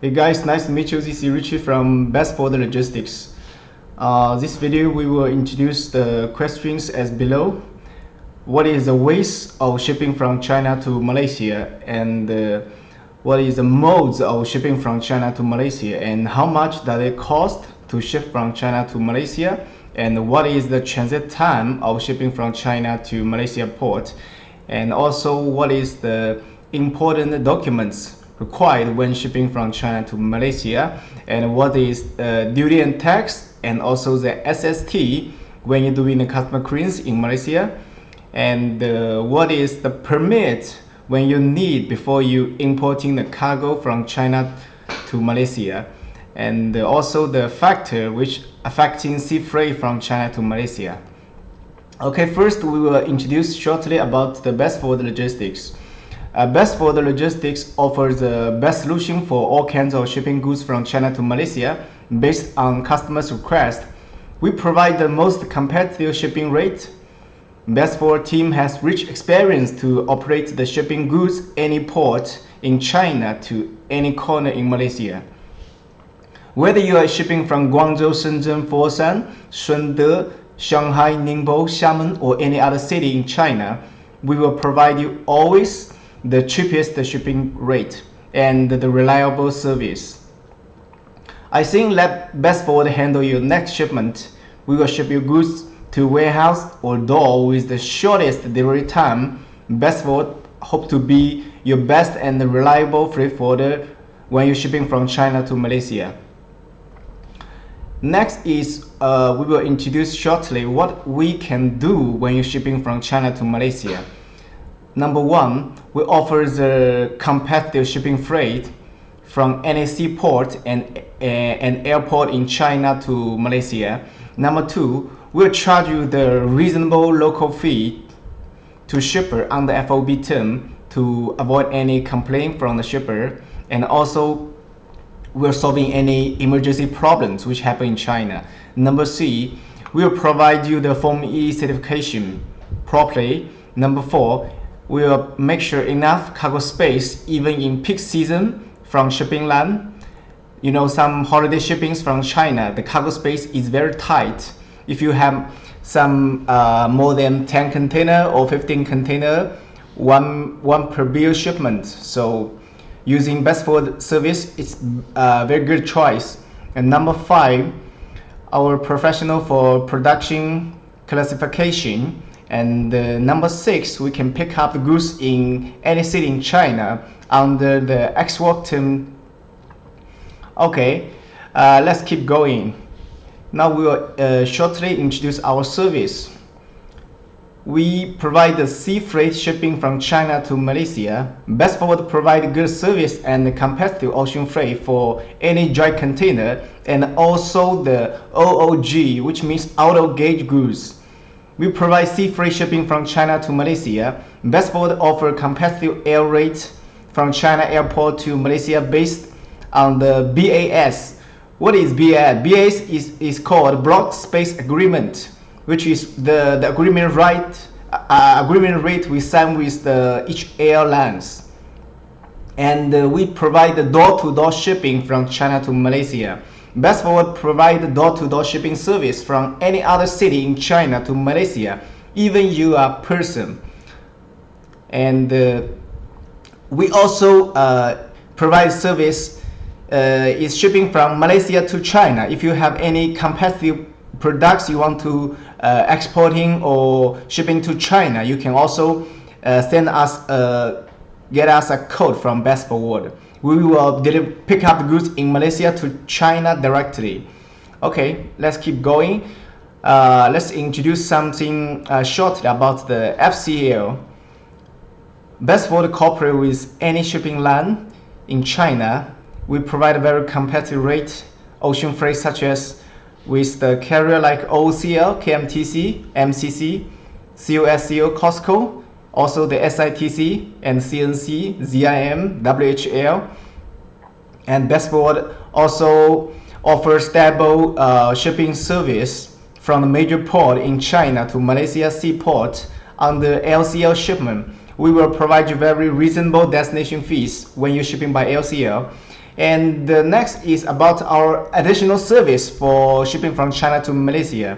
Hey guys, nice to meet you. This is Richie from Bestforworld Logistics. This video we will introduce the questions as below. What is the ways of shipping from China to Malaysia, and what is the modes of shipping from China to Malaysia, and how much does it cost to ship from China to Malaysia, and what is the transit time of shipping from China to Malaysia port, and also what is the important documents required when shipping from China to Malaysia, and what is duty and tax, and also the SST when you're doing the customer clearance in Malaysia, and what is the permit when you need before you importing the cargo from China to Malaysia, and also the factor which affecting sea freight from China to Malaysia. Okay, first we will introduce shortly about the Bestforworld Logistics. Bestforworld Logistics offers the best solution for all kinds of shipping goods from China to Malaysia based on customers' request. We provide the most competitive shipping rate. Bestforworld team has rich experience to operate the shipping goods any port in China to any corner in Malaysia. Whether you are shipping from Guangzhou, Shenzhen, Foshan, Shunde, Shanghai, Ningbo, Xiamen, or any other city in China, we will provide you always the cheapest shipping rate and the reliable service. I think let Bestforworld handle your next shipment. We will ship your goods to warehouse or door with the shortest delivery time. Bestforworld hope to be your best and reliable freight forwarder when you're shipping from China to Malaysia. Next is we will introduce shortly what we can do when you're shipping from China to Malaysia. Number one, we offer the competitive shipping freight from any seaport and an airport in China to Malaysia. Number two, we'll charge you the reasonable local fee to shipper under FOB term to avoid any complaint from the shipper, and also we're solving any emergency problems which happen in China. Number three, we'll provide you the Form E certification properly. Number four, we'll make sure enough cargo space even in peak season from shipping line. You know, some holiday shippings from China, the cargo space is very tight. If you have some more than 10 container or 15 container, one per bill shipment. So using Bestforworld service is a very good choice. And number five, our professional for production classification. And number six, we can pick up the goods in any city in China under the X-work term. Okay, let's keep going. Now we will shortly introduce our service. We provide the sea freight shipping from China to Malaysia. Bestforworld provide good service and competitive ocean freight for any dry container, and also the OOG, which means out of gauge goods. We provide sea freight shipping from China to Malaysia. Bestforworld offer competitive air rate from China airport to Malaysia based on the BAS. What is BAS? BAS is called Block Space Agreement, which is the agreement rate we sign with each airlines. And we provide the door-to-door shipping from China to Malaysia. Bestforworld provide the door-to-door shipping service from any other city in China to Malaysia, even you are person. And we also provide service is shipping from Malaysia to China. If you have any competitive products you want to exporting or shipping to China, you can also send us get us a code from Bestforworld. We will pick up the goods in Malaysia to China directly. Okay, let's keep going. Let's introduce something shortly about the FCL. Bestforworld cooperate with any shipping line in China. We provide a very competitive rate ocean freight, such as with the carrier like OCL, KMTC, MCC, COSCO, Costco, also the SITC and CNC, ZIM, WHL. And Bestforworld also offers stable shipping service from the major port in China to Malaysia seaport under LCL shipment. We will provide you very reasonable destination fees when you're shipping by LCL. And the next is about our additional service for shipping from China to Malaysia.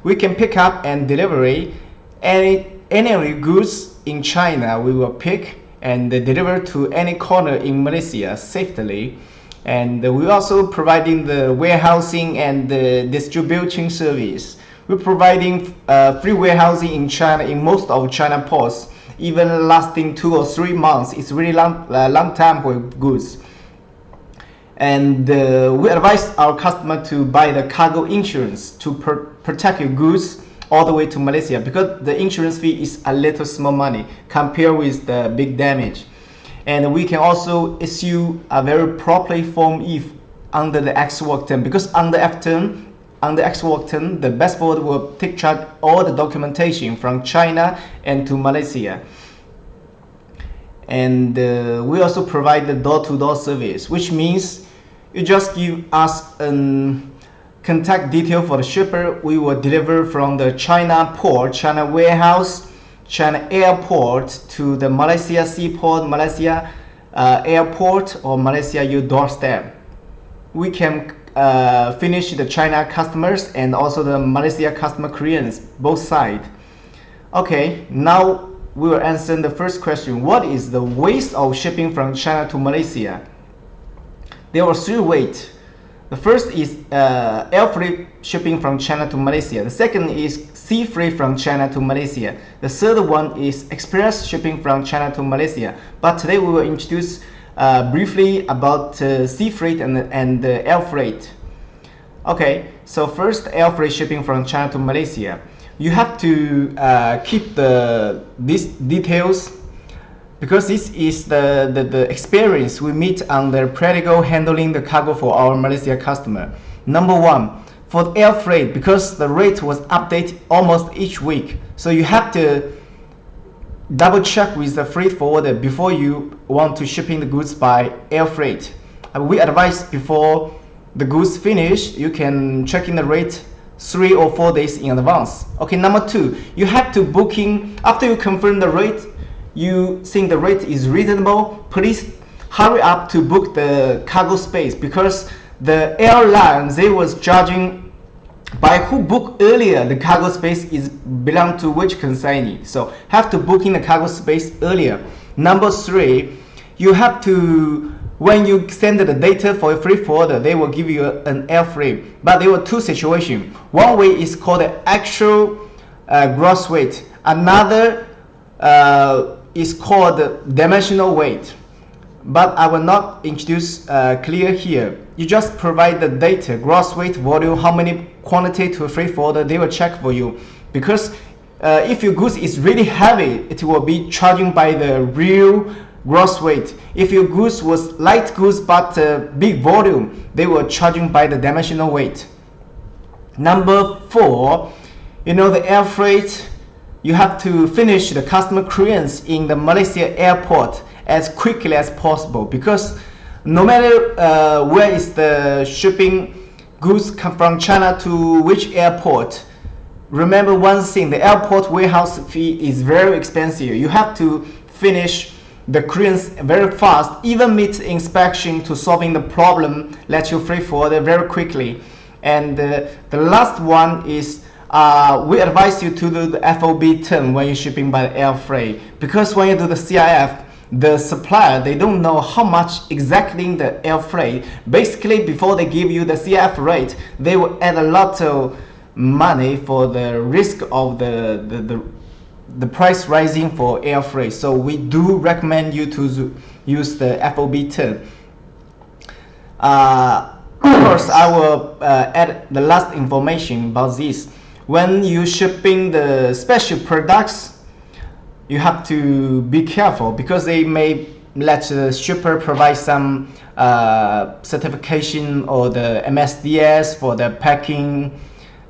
We can pick up and delivery any goods in China. We will pick and deliver to any corner in Malaysia safely. And we're also providing the warehousing and the distribution service. We're providing free warehousing in China, in most of China ports, even lasting 2 or 3 months. It's really long time for goods. And we advise our customer to buy the cargo insurance to protect your goods all the way to Malaysia, because the insurance fee is a little small money compared with the big damage. And we can also issue a very properly form if under the X work term, because under X work term, the Bestforward will take charge all the documentation from China and to Malaysia. And we also provide the door-to-door service, which means you just give us contact detail for the shipper. We will deliver from the China port, China warehouse, China airport to the Malaysia seaport, Malaysia airport, or Malaysia your doorstep. We can finish the China customers and also the Malaysia customer Koreans, both sides. Okay, now we will answer the first question. What is the waste of shipping from China to Malaysia? There are 3 ways. The first is air freight shipping from China to Malaysia. The second is sea freight from China to Malaysia. The third one is express shipping from China to Malaysia. But today we will introduce briefly about sea freight and air freight. Okay, so first, air freight shipping from China to Malaysia. You have to keep these details, because this is the experience we meet on the practical handling the cargo for our Malaysia customer. Number 1, for the air freight, because the rate was updated almost each week, so you have to double check with the freight forwarder before you want to shipping the goods by air freight. We advise before the goods finish, you can check in the rate 3 or 4 days in advance. Okay, number 2, you have to booking after you confirm the rate. You think the rate is reasonable, please hurry up to book the cargo space, because the airline, they was judging by who booked earlier the cargo space is belong to which consignee. So have to book in the cargo space earlier. Number 3, you have to, when you send the data for a freight forwarder, they will give you an air freight. But there were 2 situations. One way is called the actual gross weight. Another is called the dimensional weight, but I will not introduce clear here. You just provide the data, gross weight, volume, how many quantity to a freight forwarder, they will check for you. Because if your goods is really heavy, it will be charging by the real gross weight. If your goods was light goods but big volume, they were charging by the dimensional weight. Number 4, you know, the air freight, you have to finish the customer clearance in the Malaysia airport as quickly as possible, because no matter where is the shipping goods come from China to which airport, remember one thing, the airport warehouse fee is very expensive. You have to finish the clearance very fast, even meet inspection to solving the problem, let you freight forward very quickly. And the last one is we advise you to do the FOB term when you're shipping by air freight, because when you do the CIF, the supplier, they don't know how much exactly the air freight. Basically, before they give you the CIF rate, they will add a lot of money for the risk of the price rising for air freight. So we do recommend you to use the FOB term. Of course, I will add the last information about this. When you shipping the special products, you have to be careful, because they may let the shipper provide some certification or the MSDS for the packing,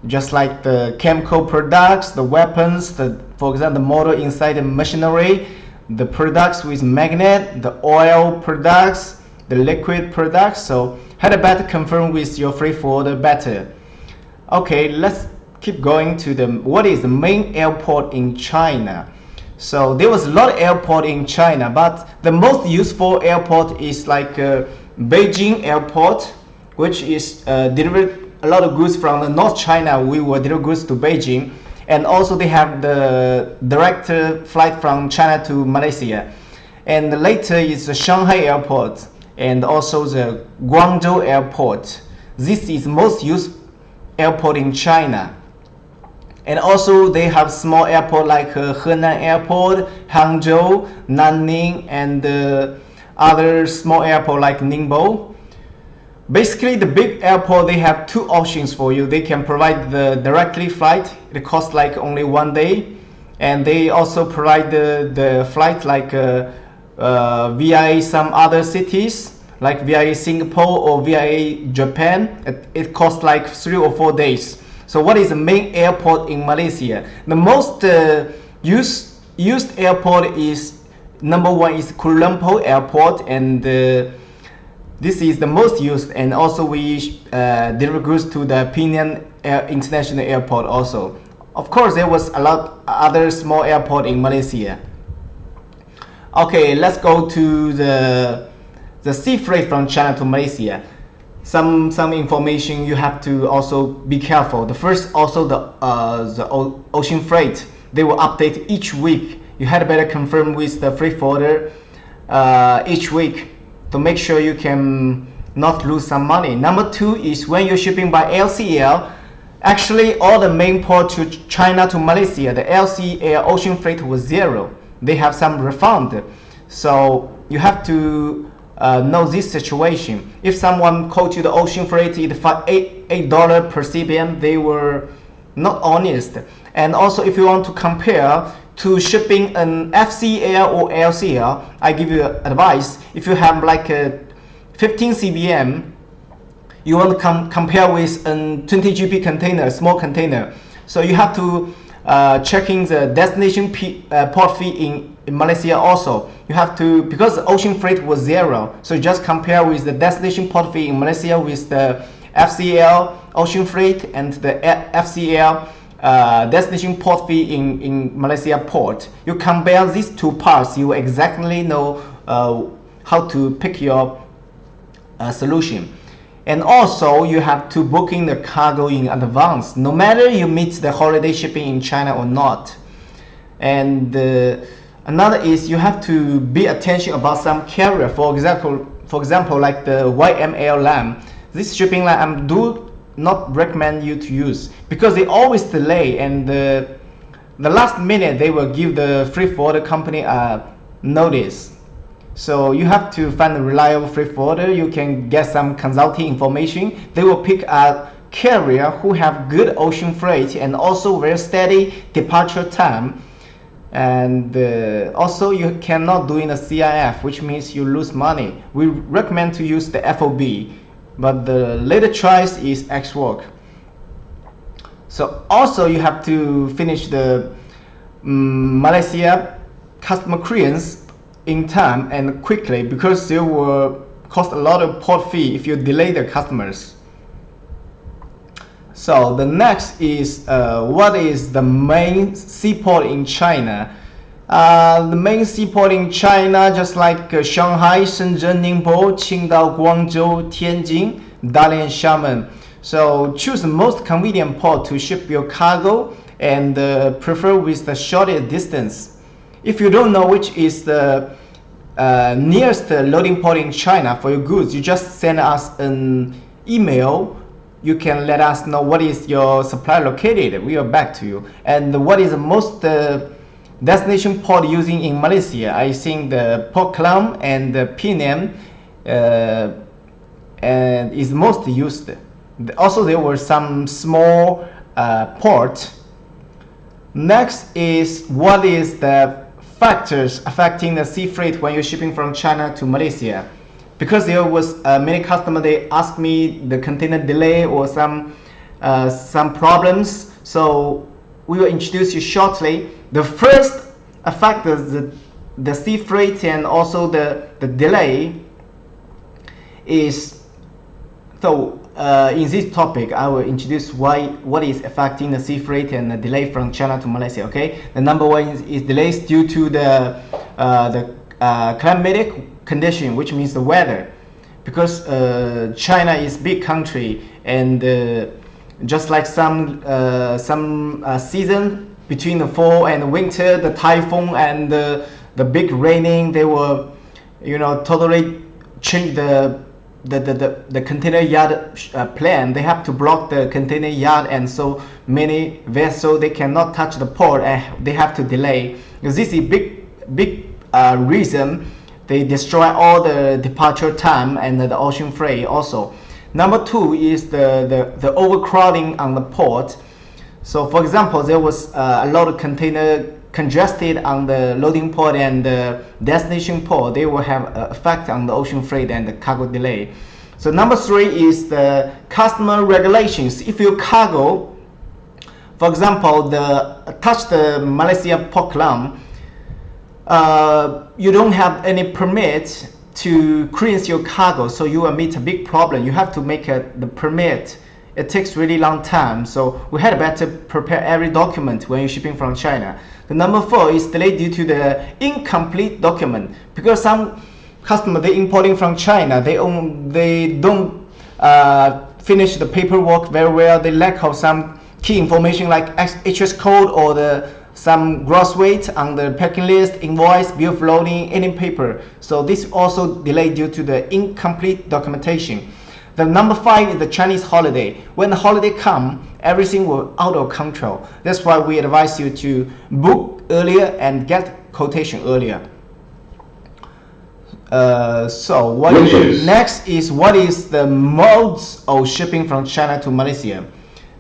just like the chemical products, the weapons, for example, the motor inside the machinery, the products with magnet, the oil products, the liquid products. So had better confirm with your freight forwarder better. Okay, let's keep going to what is the main airport in China. So there was a lot of airport in China, but the most useful airport is like Beijing airport, which is delivered a lot of goods from the North China. We will deliver goods to Beijing, and also they have the direct flight from China to Malaysia. And later is the Shanghai airport and also the Guangzhou airport. This is most used airport in China. And also they have small airport like Henan airport, Hangzhou, Nanning, and other small airport like Ningbo. Basically the big airport, they have two options for you. They can provide the directly flight, it costs like only 1 day, and they also provide the flight like via some other cities like via Singapore or via Japan. It costs like 3 or 4 days. So what is the main airport in Malaysia? The most used airport is number 1 is Kuala Lumpur airport, and this is the most used, and also we deliver goods to the Penang International Airport also. Of course there was a lot other small airport in Malaysia. Okay, let's go to the sea freight from China to Malaysia. Some information you have to also be careful. The first, also the ocean freight, they will update each week. You had better confirm with the freight forwarder each week to make sure you can not lose some money. Number 2 is when you're shipping by LCL. Actually, all the main port to China to Malaysia, the LCL ocean freight was 0. They have some refund. So you have to know this situation. If someone quote you the ocean freight is $8 per CBM, they were not honest. And also if you want to compare to shipping an FCL or LCL, I give you advice. If you have like a 15 CBM, you want to compare with a 20 GP container, small container. So you have to checking the destination port fee in Malaysia also. You have to, because the ocean freight was 0, so just compare with the destination port fee in Malaysia with the FCL ocean freight and the FCL destination port fee in Malaysia port. You compare these two parts, you exactly know how to pick your solution. And also you have to booking the cargo in advance, no matter you meet the holiday shipping in China or not. And another is you have to be attention about some carrier. For example, like the YML line. This shipping line I do not recommend you to use because they always delay, and the last minute they will give the freight forwarder company a notice. So you have to find a reliable freight forwarder. You can get some consulting information. They will pick a carrier who have good ocean freight and also very steady departure time. And also you cannot do in a CIF, which means you lose money. We recommend to use the FOB, but the later choice is X work. So also you have to finish the Malaysia customer clearance in time and quickly, because they will cost a lot of port fee if you delay the customers. So the next is what is the main seaport in China? The main seaport in China, just like Shanghai, Shenzhen, Ningbo, Qingdao, Guangzhou, Tianjin, Dalian, Xiamen. So choose the most convenient port to ship your cargo, and prefer with the shortest distance. If you don't know which is the nearest loading port in China for your goods, you just send us an email. You can let us know what is your supply located. We are back to you. And what is the most destination port using in Malaysia? I think the Port Klang and the Penang and is most used. Also there were some small port. Next is what is the factors affecting the sea freight when you're shipping from China to Malaysia. Because there was many customers, they asked me the container delay or some problems. So we will introduce you shortly. The first factor, the sea freight and also the delay is, so in this topic, I will introduce what is affecting the sea freight and the delay from China to Malaysia. Okay, the number one is delays due to the climatic condition, which means the weather, because China is big country, and just like some season between the fall and the winter, the typhoon and the big raining, they will, totally change the container yard plan. They have to block the container yard, and so many vessels they cannot touch the port, and they have to delay. This is a big reason they destroy all the departure time and the ocean freight also. Number two is the overcrowding on the port. So for example, there was a lot of container congested on the loading port and the destination port. They will have an effect on the ocean freight and the cargo delay. So number three is the customer regulations. If your cargo, for example, touch the Malaysia port clam, you don't have any permit to clearance your cargo, so you will meet a big problem. You have to make the permit. It takes really long time, so we had better prepare every document when you're shipping from China. The number four is delayed due to the incomplete document, because some customer they importing from China, they don't finish the paperwork very well. They lack of some key information like HS code or some gross weight on the packing list, invoice, bill of loading, any paper. So this also delayed due to the incomplete documentation. The number five is the Chinese holiday. When the holiday come, everything will out of control. That's why we advise you to book earlier and get quotation earlier. Next is what is the modes of shipping from China to Malaysia.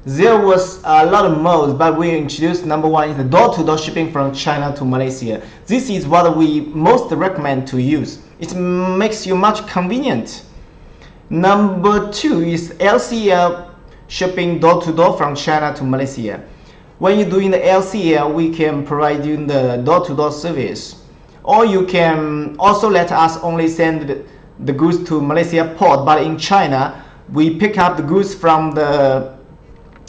There was a lot of modes, but we introduced number one is the door-to-door shipping from China to Malaysia. This is what we most recommend to use. It makes you much convenient. Number two is LCL shipping door-to-door from China to Malaysia. When you're doing the LCL, we can provide you the door-to-door service, or you can also let us only send the goods to Malaysia port, but in China we pick up the goods from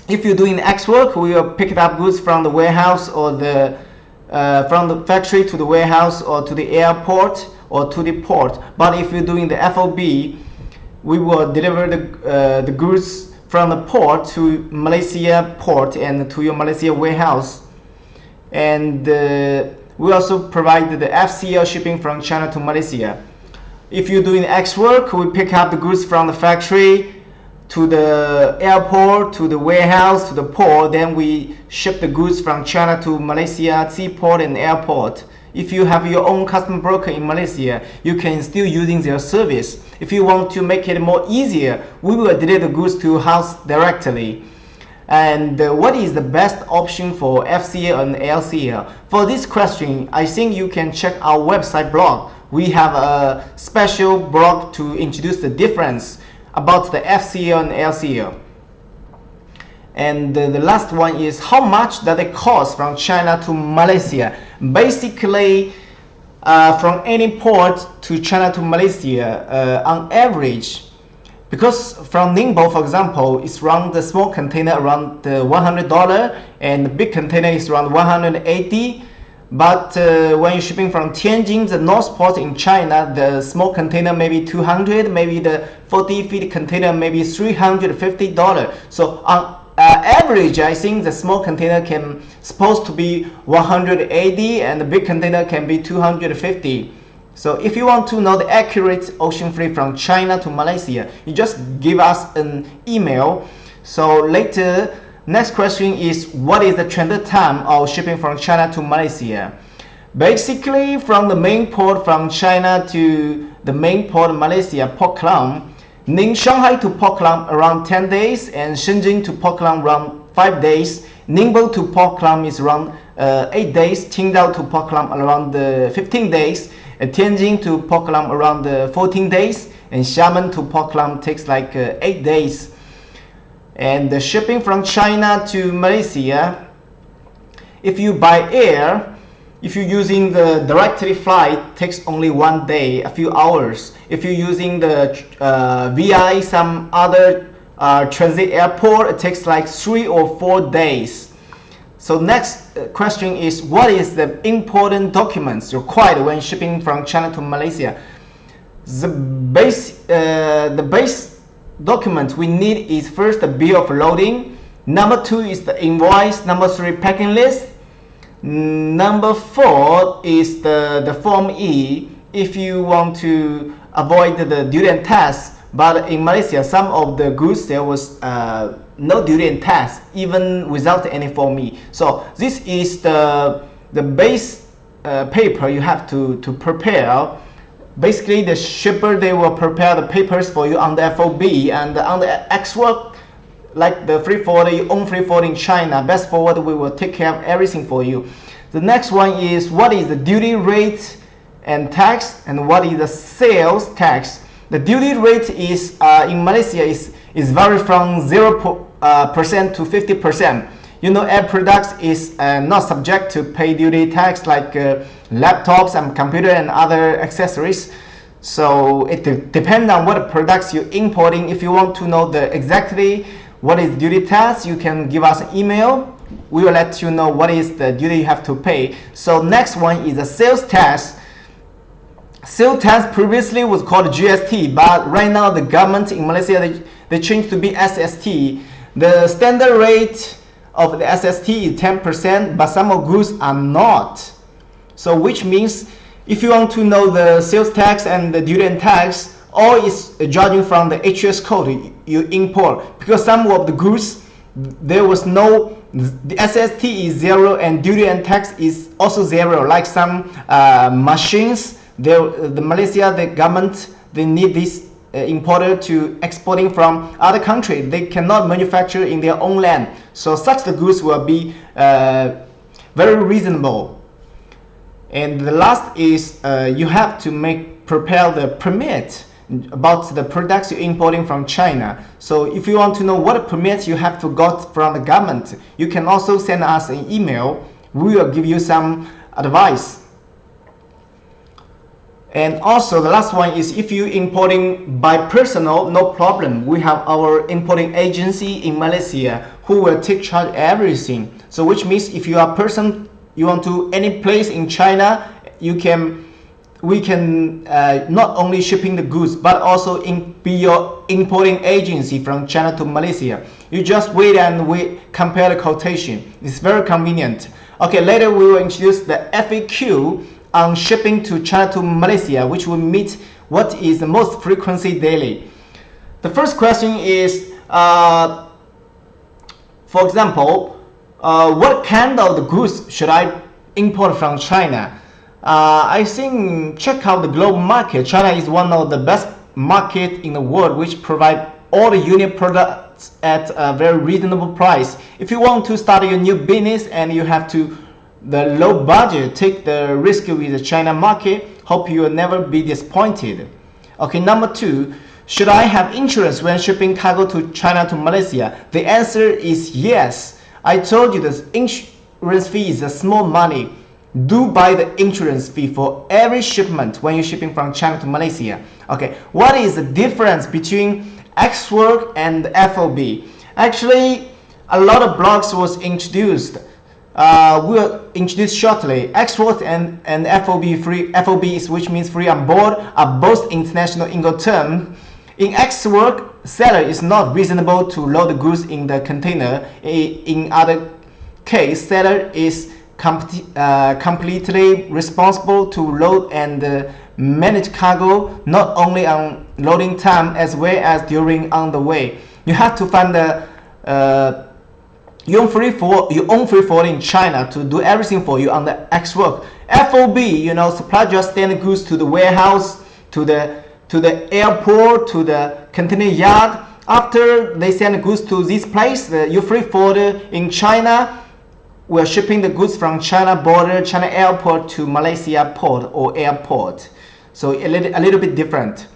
if you're doing X work, we will pick up goods from the warehouse or from the factory to the warehouse or to the airport or to the port. But if you're doing the FOB, we will deliver the goods from the port to Malaysia port and to your Malaysia warehouse. And we also provide the FCL shipping from China to Malaysia. If you're doing X work, we pick up the goods from the factory to the airport, to the warehouse, to the port. Then we ship the goods from China to Malaysia seaport and airport. If you have your own custom broker in Malaysia, you can still using their service. If you want to make it more easier, we will deliver the goods to your house directly. And what is the best option for FCL and LCL? For this question, I think you can check our website blog. We have a special blog to introduce the difference about the FCL and LCL. And the last one is how much does it cost from China to Malaysia? Basically, from any port to China to Malaysia, on average, because from Ningbo, for example, it's around the small container around $100, and the big container is around 180. But when you're shipping from Tianjin, the north port in China, the small container maybe 200, maybe the 40 feet container maybe $350. So on average, I think the small container can supposed to be 180 and the big container can be 250. So if you want to know the accurate ocean freight from China to Malaysia, you just give us an email. So later, next question is what is the transit time of shipping from China to Malaysia? Basically, from the main port from China to the main port of Malaysia, Port Klang, Shanghai to Port Klang around 10 days, and Shenzhen to Port Klang around 5 days. Ningbo to Port Klang is around 8 days. Qingdao to Port Klang around 15 days. And Tianjin to Port Klang around 14 days. And Xiamen to Port Klang takes like 8 days. And the shipping from China to Malaysia, if you buy air, if you're using the directly flight, takes only 1 day, a few hours. If you're using the VI, some other transit airport, it takes like 3 or 4 days. So next question is, what is the important documents required when shipping from China to Malaysia? The base document we need is first the bill of loading. Number 2 is the invoice. Number 3, packing list. Number 4 is the Form E if you want to avoid the duty and tax. But in Malaysia, some of the goods there was no duty and tax even without any Form E. So this is the base paper you have to prepare. Basically, the shipper, they will prepare the papers for you on the FOB, and on the X-Work, like the free forwarder, you own free forward in China, Bestforworld, we will take care of everything for you. The next one is, what is the duty rate and tax, and what is the sales tax? The duty rate is in Malaysia is vary from 0% to 50%. You know, air products is not subject to pay duty tax like laptops and computer and other accessories. So it depends on what products you're importing. If you want to know exactly what is duty tax, you can give us an email. We will let you know what is the duty you have to pay. So next one is the sales tax. Sales tax previously was called GST, but right now the government in Malaysia, they changed to be SST. The standard rate of the SST is 10%, but some of goods are not. So which means if you want to know the sales tax and the duty and tax, all is judging from the HS code you import, because some of the goods there was no, the SST is 0 and duty and tax is also 0, like some machines. The Malaysia, the government, they need this importer to exporting from other country. They cannot manufacture in their own land, so such the goods will be very reasonable. And the last is you have to prepare the permit about the products you're importing from China. So if you want to know what permits you have to got from the government, you can also send us an email. We will give you some advice. And also the last one is, if you importing by personal, no problem. We have our importing agency in Malaysia who will take charge of everything. So which means if you are person, you want to any place in China, we can not only shipping the goods, but also be your importing agency from China to Malaysia. You just wait and we compare the quotation. It's very convenient. Okay, later we will introduce the FAQ on shipping to China to Malaysia, which will meet what is the most frequency daily. The first question is, for example, what kind of the goods should I import from China? I think check out the global market. China is one of the best market in the world, which provide all the unique products at a very reasonable price. If you want to start your new business and you have to the low budget, take the risk with the China market, hope you will never be disappointed. Okay, number 2, should I have insurance when shipping cargo to China to Malaysia? The answer is yes. I told you the insurance fee is a small money. Do buy the insurance fee for every shipment when you're shipping from China to Malaysia. Okay, what is the difference between X-Work and FOB? Actually, a lot of blogs was introduced. We'll introduce shortly. X-Work and FOB, free FOB is which means free on board, are both international Incoterm. In X-Work, seller is not reasonable to load the goods in the container. In other case, seller is completely responsible to load and manage cargo, not only on loading time as well as during on the way. You have to find the you own free forward in China to do everything for you on the X-Work. FOB, you know, supply just send goods to the warehouse, to the airport, to the container yard. After they send goods to this place, your free forwarder in China, we're shipping the goods from China border, China airport to Malaysia port or airport. So a little bit different.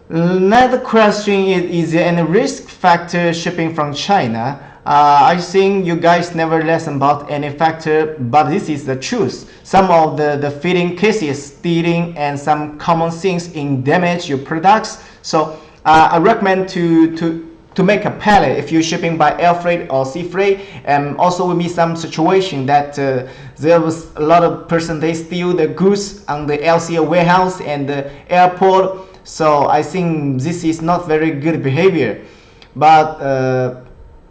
Another question is there any risk factor shipping from China? I think you guys never listen about any factor, but this is the truth. Some of the fitting cases, stealing, and some common things in damage your products. So I recommend to to make a pallet if you're shipping by air freight or sea freight. And also we meet some situation that there was a lot of person, they steal the goods on the LCA warehouse and the airport. So I think this is not very good behavior. But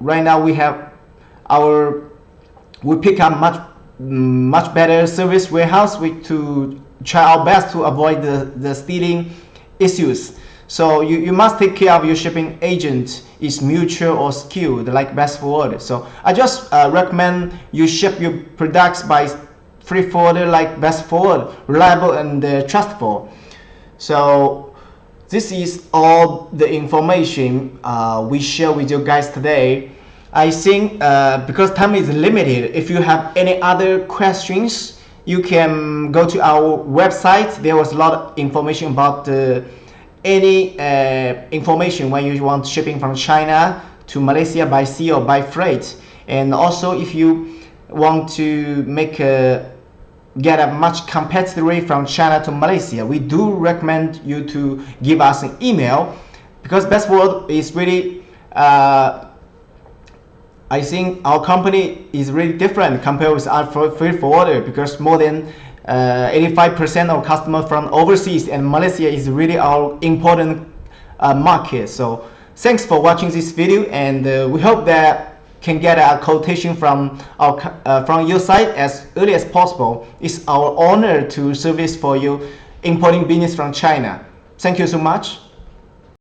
right now we have we pick up much better service warehouse to try our best to avoid the stealing issues. So you must take care of your shipping agent is mutual or skilled like Bestforworld. So I just recommend you ship your products by freight forwarder like Bestforworld, reliable and trustful. So this is all the information we share with you guys today. I think because time is limited, if you have any other questions, you can go to our website. There was a lot of information about any information when you want shipping from China to Malaysia by sea or by freight. And also if you want to get a much competitive rate from China to Malaysia, we do recommend you to give us an email, because Bestforworld is really I think our company is really different compared with our freight forwarder, because more than 85% of customers from overseas, and Malaysia is really our important market. So thanks for watching this video, and we hope that can get a quotation from your side as early as possible. It's our honor to service for you importing business from China. Thank you so much.